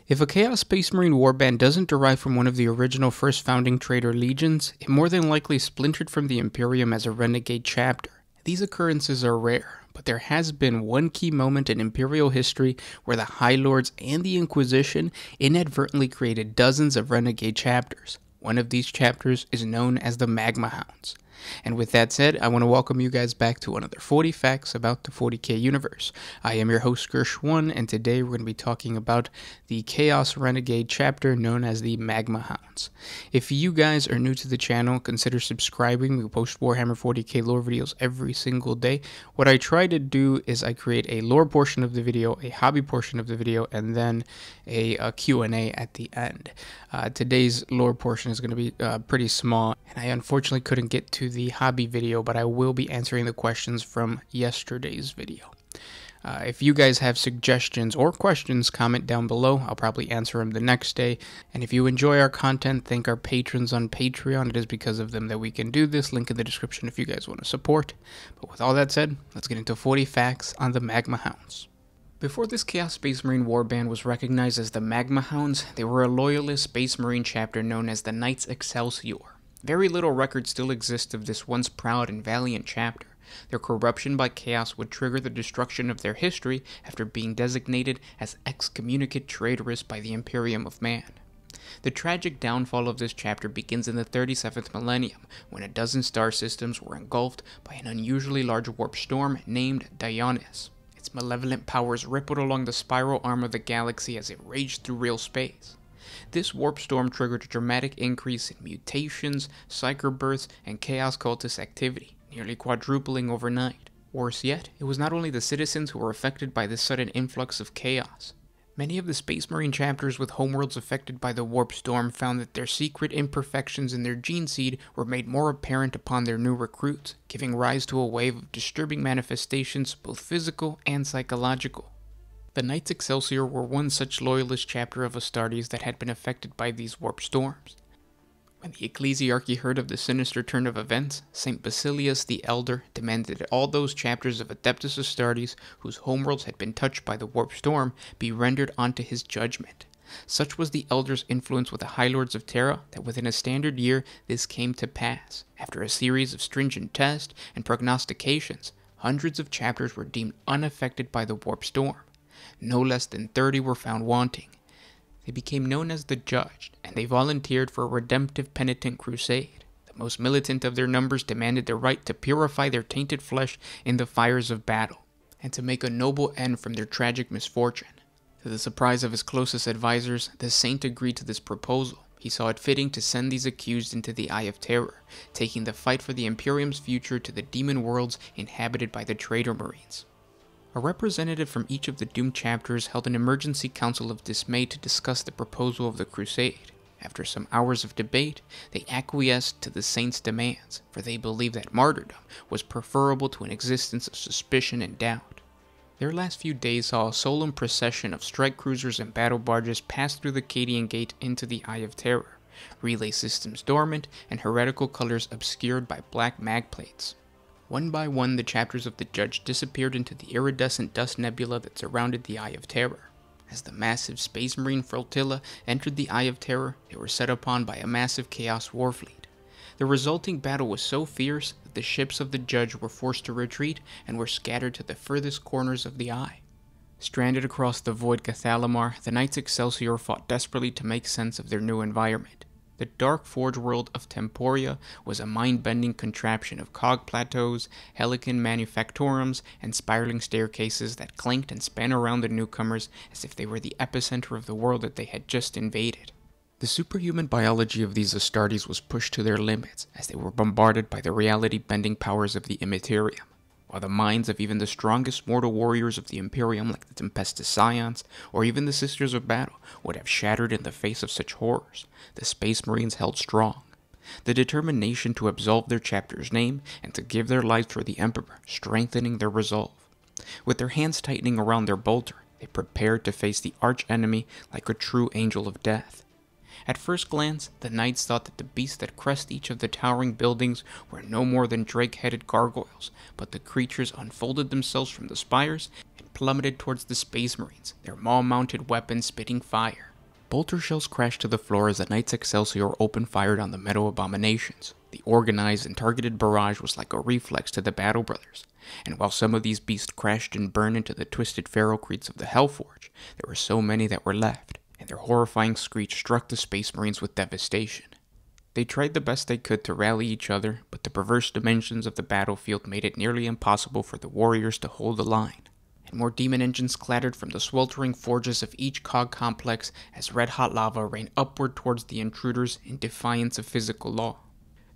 If a Chaos Space Marine Warband doesn't derive from one of the original first founding Trader legions, it more than likely splintered from the Imperium as a renegade chapter. These occurrences are rare, but there has been one key moment in Imperial history where the High Lords and the Inquisition inadvertently created dozens of renegade chapters. One of these chapters is known as the Magma Hounds. And with that said, I want to welcome you guys back to another 40 Facts about the 40K universe. I am your host, Gersh1, and today we're going to be talking about the Chaos Renegade chapter known as the Magma Hounds. If you guys are new to the channel, consider subscribing. We post Warhammer 40K lore videos every single day. What I try to do is I create a lore portion of the video, a hobby portion of the video, and then a Q&A at the end. Today's lore portion is going to be pretty small, and I unfortunately couldn't get to the hobby video, but I will be answering the questions from yesterday's video. If you guys have suggestions or questions, comment down below. I'll probably answer them the next day. And if you enjoy our content, thank our patrons on Patreon. It is because of them that we can do this. Link in the description if you guys want to support. But with all that said, let's get into 40 facts on the Magma Hounds. Before this Chaos Space Marine Warband was recognized as the Magma Hounds, they were a loyalist Space Marine chapter known as the Knights Excelsior. Very little record still exists of this once proud and valiant chapter. Their corruption by chaos would trigger the destruction of their history after being designated as excommunicate traitorous by the Imperium of Man. The tragic downfall of this chapter begins in the 37th millennium, when a dozen star systems were engulfed by an unusually large warp storm named Dionys. Its malevolent powers rippled along the spiral arm of the galaxy as it raged through real space. This warp storm triggered a dramatic increase in mutations, psyker births, and chaos cultist activity, nearly quadrupling overnight. Worse yet, it was not only the citizens who were affected by this sudden influx of chaos. Many of the Space Marine chapters with homeworlds affected by the warp storm found that their secret imperfections in their gene seed were made more apparent upon their new recruits, giving rise to a wave of disturbing manifestations, both physical and psychological. The Knights Excelsior were one such loyalist chapter of Astartes that had been affected by these warp storms. When the Ecclesiarchy heard of the sinister turn of events, St. Basilius the Elder demanded that all those chapters of Adeptus Astartes whose homeworlds had been touched by the warp storm be rendered onto his judgment. Such was the Elder's influence with the High Lords of Terra that within a standard year this came to pass. After a series of stringent tests and prognostications, hundreds of chapters were deemed unaffected by the warp storm. No less than 30 were found wanting. They became known as the Judged, and they volunteered for a redemptive penitent crusade. The most militant of their numbers demanded the right to purify their tainted flesh in the fires of battle, and to make a noble end from their tragic misfortune. To the surprise of his closest advisors, the saint agreed to this proposal. He saw it fitting to send these accused into the Eye of Terror, taking the fight for the Imperium's future to the demon worlds inhabited by the Traitor Marines. A representative from each of the doomed chapters held an emergency council of dismay to discuss the proposal of the crusade. After some hours of debate, they acquiesced to the saints' demands, for they believed that martyrdom was preferable to an existence of suspicion and doubt. Their last few days saw a solemn procession of strike cruisers and battle barges pass through the Cadian Gate into the Eye of Terror, relay systems dormant and heretical colors obscured by black mag plates. One by one, the chapters of the Judge disappeared into the iridescent dust nebula that surrounded the Eye of Terror. As the massive Space Marine flotilla entered the Eye of Terror, they were set upon by a massive Chaos Warfleet. The resulting battle was so fierce that the ships of the Judge were forced to retreat and were scattered to the furthest corners of the Eye. Stranded across the void Cathalamar, the Knights Excelsior fought desperately to make sense of their new environment. The dark forge world of Temporia was a mind-bending contraption of cog plateaus, helican manufactorums, and spiraling staircases that clanked and span around the newcomers as if they were the epicenter of the world that they had just invaded. The superhuman biology of these Astartes was pushed to their limits as they were bombarded by the reality-bending powers of the Immaterium. While the minds of even the strongest mortal warriors of the Imperium like the Tempestus Scions, or even the Sisters of Battle, would have shattered in the face of such horrors, the Space Marines held strong. The determination to absolve their chapter's name and to give their lives for the Emperor, strengthening their resolve. With their hands tightening around their bolter, they prepared to face the arch-enemy like a true angel of death. At first glance, the knights thought that the beasts that crest each of the towering buildings were no more than drake-headed gargoyles, but the creatures unfolded themselves from the spires and plummeted towards the Space Marines, their maul-mounted weapons spitting fire. Bolter shells crashed to the floor as the Knights Excelsior open-fired on the metal abominations. The organized and targeted barrage was like a reflex to the Battle Brothers, and while some of these beasts crashed and burned into the twisted ferrocretes of the Hellforge, there were so many that were left, and their horrifying screech struck the Space Marines with devastation. They tried the best they could to rally each other, but the perverse dimensions of the battlefield made it nearly impossible for the warriors to hold the line. And more demon engines clattered from the sweltering forges of each cog complex as red-hot lava rained upward towards the intruders in defiance of physical law.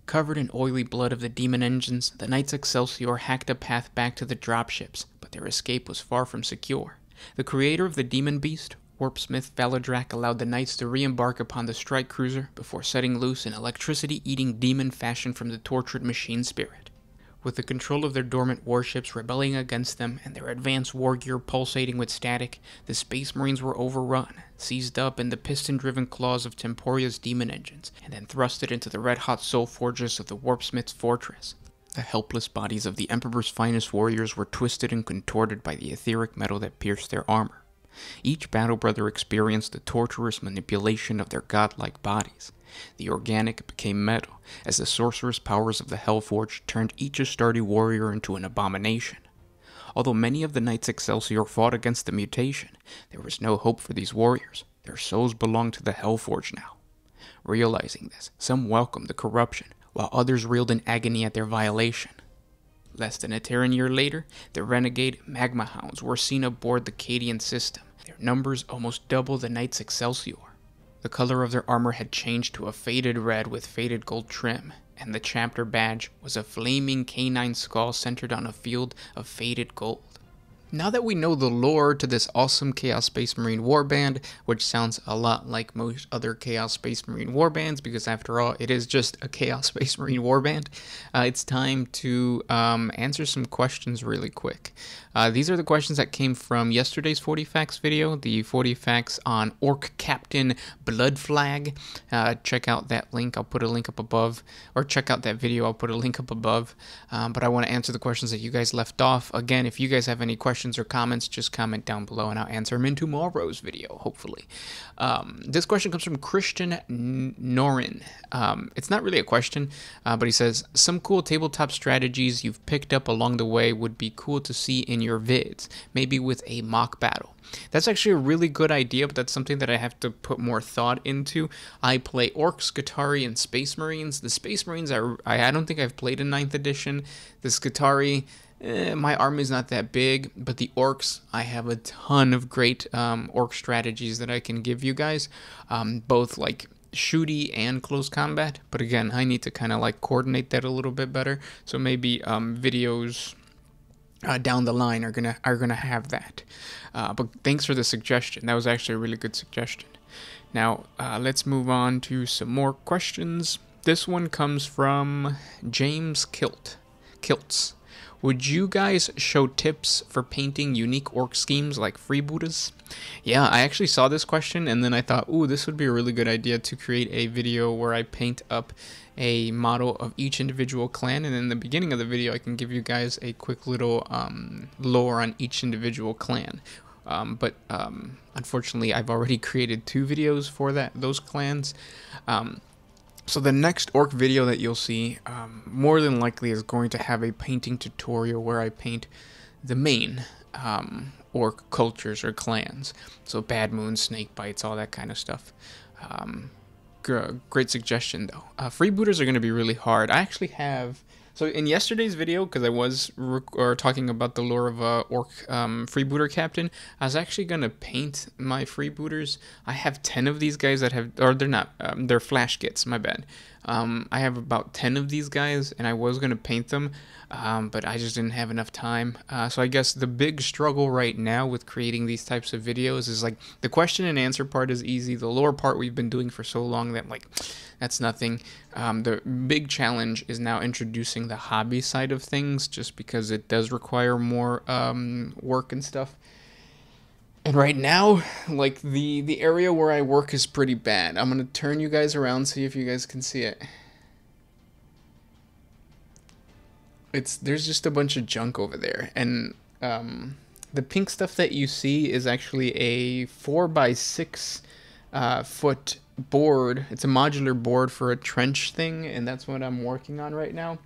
Covered in oily blood of the demon engines, the Knights Excelsior hacked a path back to the dropships, but their escape was far from secure. The creator of the demon beast, Warpsmith Valadrak, allowed the Knights to re-embark upon the strike cruiser before setting loose an electricity-eating demon fashioned from the tortured machine spirit. With the control of their dormant warships rebelling against them and their advanced war gear pulsating with static, the Space Marines were overrun, seized up in the piston-driven claws of Temporia's demon engines, and then thrusted into the red-hot soul forges of the Warpsmith's fortress. The helpless bodies of the Emperor's finest warriors were twisted and contorted by the etheric metal that pierced their armor. Each battle brother experienced the torturous manipulation of their godlike bodies. The organic became metal, as the sorcerous powers of the Hellforge turned each Astartes warrior into an abomination. Although many of the Knights Excelsior fought against the mutation, there was no hope for these warriors. Their souls belonged to the Hellforge now. Realizing this, some welcomed the corruption, while others reeled in agony at their violation. Less than a Terran year later, the renegade Magma Hounds were seen aboard the Cadian system, their numbers almost double the Knights Excelsior. The color of their armor had changed to a faded red with faded gold trim, and the chapter badge was a flaming canine skull centered on a field of faded gold. Now that we know the lore to this awesome Chaos Space Marine Warband, which sounds a lot like most other Chaos Space Marine Warbands, because after all, it is just a Chaos Space Marine Warband, it's time to answer some questions really quick. These are the questions that came from yesterday's 40 Facts video, the 40 Facts on Orc Captain Blood Flag. Check out that link, I'll put a link up above, or check out that video, I'll put a link up above. But I want to answer the questions that you guys left off. Again, if you guys have any questions or comments, just comment down below and I'll answer them in tomorrow's video, hopefully. This question comes from Christian Norin. It's not really a question, but he says, some cool tabletop strategies you've picked up along the way would be cool to see in your vids, maybe with a mock battle. That's actually a really good idea, but that's something that I have to put more thought into. I play Orcs, Skitarii, and Space Marines. The Space Marines, I don't think I've played in 9th edition. The Skitarii, my army's not that big, but the Orcs, I have a ton of great Orc strategies that I can give you guys, both like shooty and close combat, but again, I need to kind of like coordinate that a little bit better, so maybe videos down the line are gonna have that. But thanks for the suggestion. That was actually a really good suggestion. Now let's move on to some more questions. This one comes from James Kilts. Would you guys show tips for painting unique orc schemes like freebooters? Yeah, I actually saw this question and then I thought, ooh, this would be a really good idea to create a video where I paint up a model of each individual clan, and in the beginning of the video I can give you guys a quick little lore on each individual clan. But unfortunately I've already created 2 videos for those clans. So the next orc video that you'll see more than likely is going to have a painting tutorial where I paint the main orc cultures or clans. So Bad Moon, Snake Bites, all that kind of stuff. Great suggestion though. Freebooters are going to be really hard. I actually have... So in yesterday's video, because I was talking about the lore of Orc Freebooter Captain, I was actually going to paint my Freebooters. I have 10 of these guys that have, or they're not, they're flash kits, my bad. I have about 10 of these guys, and I was going to paint them, but I just didn't have enough time. So I guess the big struggle right now with creating these types of videos is like, the question and answer part is easy. The lore part we've been doing for so long that like, that's nothing. The big challenge is now introducing the hobby side of things, just because it does require more work and stuff. And right now, like the area where I work is pretty bad. I'm gonna turn you guys around, see if you guys can see it. There's just a bunch of junk over there, and the pink stuff that you see is actually a 4x6 foot board. It's a modular board for a trench thing, and that's what I'm working on right now.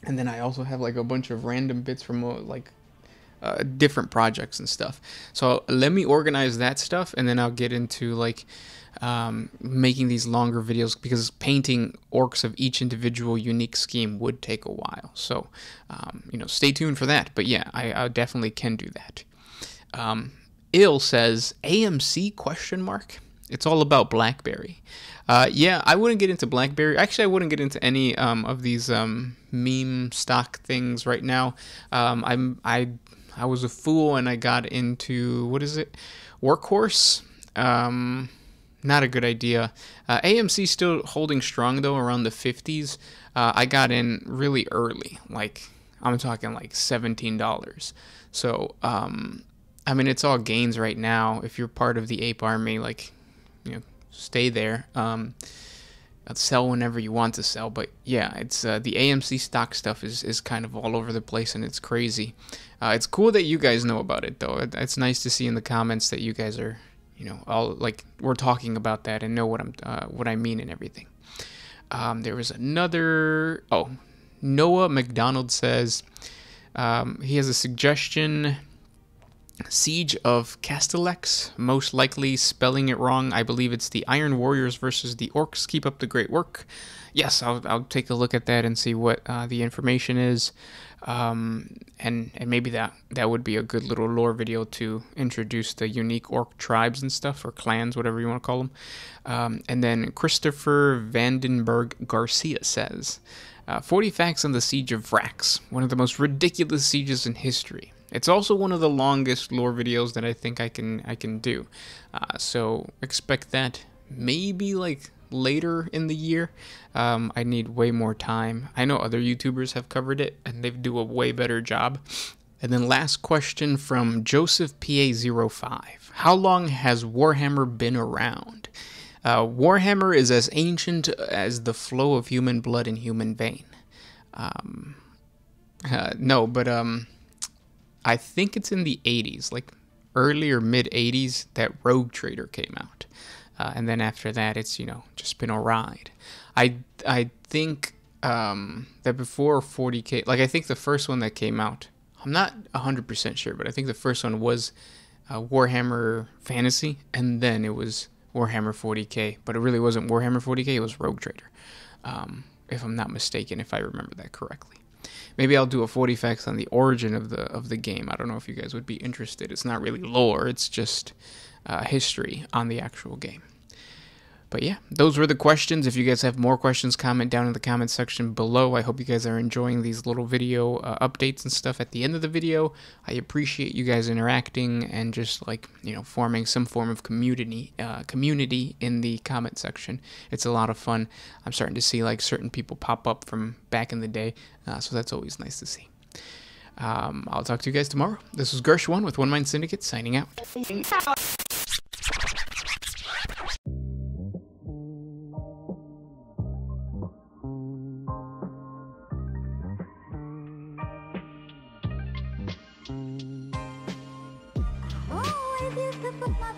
And then I also have like a bunch of random bits from different projects and stuff. So let me organize that stuff, and then I'll get into like making these longer videos, because painting orcs of each individual unique scheme would take a while. So stay tuned for that. But yeah, I definitely can do that. Ill says AMC question mark. It's all about BlackBerry. Yeah, I wouldn't get into BlackBerry. Actually, I wouldn't get into any of these meme stock things right now. I was a fool and I got into, what is it? Workhorse. Not a good idea. AMC still holding strong though, around the 50s. I got in really early, like I'm talking like $17. So I mean, it's all gains right now. If you're part of the ape army, like, stay there. Sell whenever you want to sell. But yeah, it's the AMC stock stuff is kind of all over the place, and it's crazy. It's cool that you guys know about it though. It's nice to see in the comments that you guys are, all like, we're talking about that and know what I mean and everything. There was another. Oh, Noah McDonald says he has a suggestion. Siege of Castellax, most likely spelling it wrong. I believe it's the Iron Warriors versus the Orcs. Keep up the great work. Yes, I'll take a look at that and see what the information is, and maybe that would be a good little lore video to introduce the unique orc tribes and stuff, or clans, whatever you want to call them. And then Christopher Vandenberg Garcia says 40 facts on the Siege of Vrax, one of the most ridiculous sieges in history. It's also one of the longest lore videos that I think I can do. So expect that maybe like later in the year. I need way more time. I know other YouTubers have covered it and they do a way better job. And then last question from Joseph PA05. How long has Warhammer been around? Warhammer is as ancient as the flow of human blood in human vein. No, but I think it's in the 80s, like early or mid 80s, that Rogue Trader came out. And then after that, it's, just been a ride. I think that before 40K, like I think the first one that came out, I'm not 100% sure, but I think the first one was Warhammer Fantasy, and then it was Warhammer 40K. But it really wasn't Warhammer 40K, it was Rogue Trader, if I'm not mistaken, if I remember that correctly. Maybe I'll do a 40 facts on the origin of the game. I don't know if you guys would be interested. It's not really lore. It's just history on the actual game. But yeah, those were the questions. If you guys have more questions, comment down in the comment section below. I hope you guys are enjoying these little video updates and stuff at the end of the video. I appreciate you guys interacting and just like, forming some form of community in the comment section. It's a lot of fun. I'm starting to see like certain people pop up from back in the day, so that's always nice to see. I'll talk to you guys tomorrow. This was Gersh1 with One Mind Syndicate signing out. Oh, I used to put my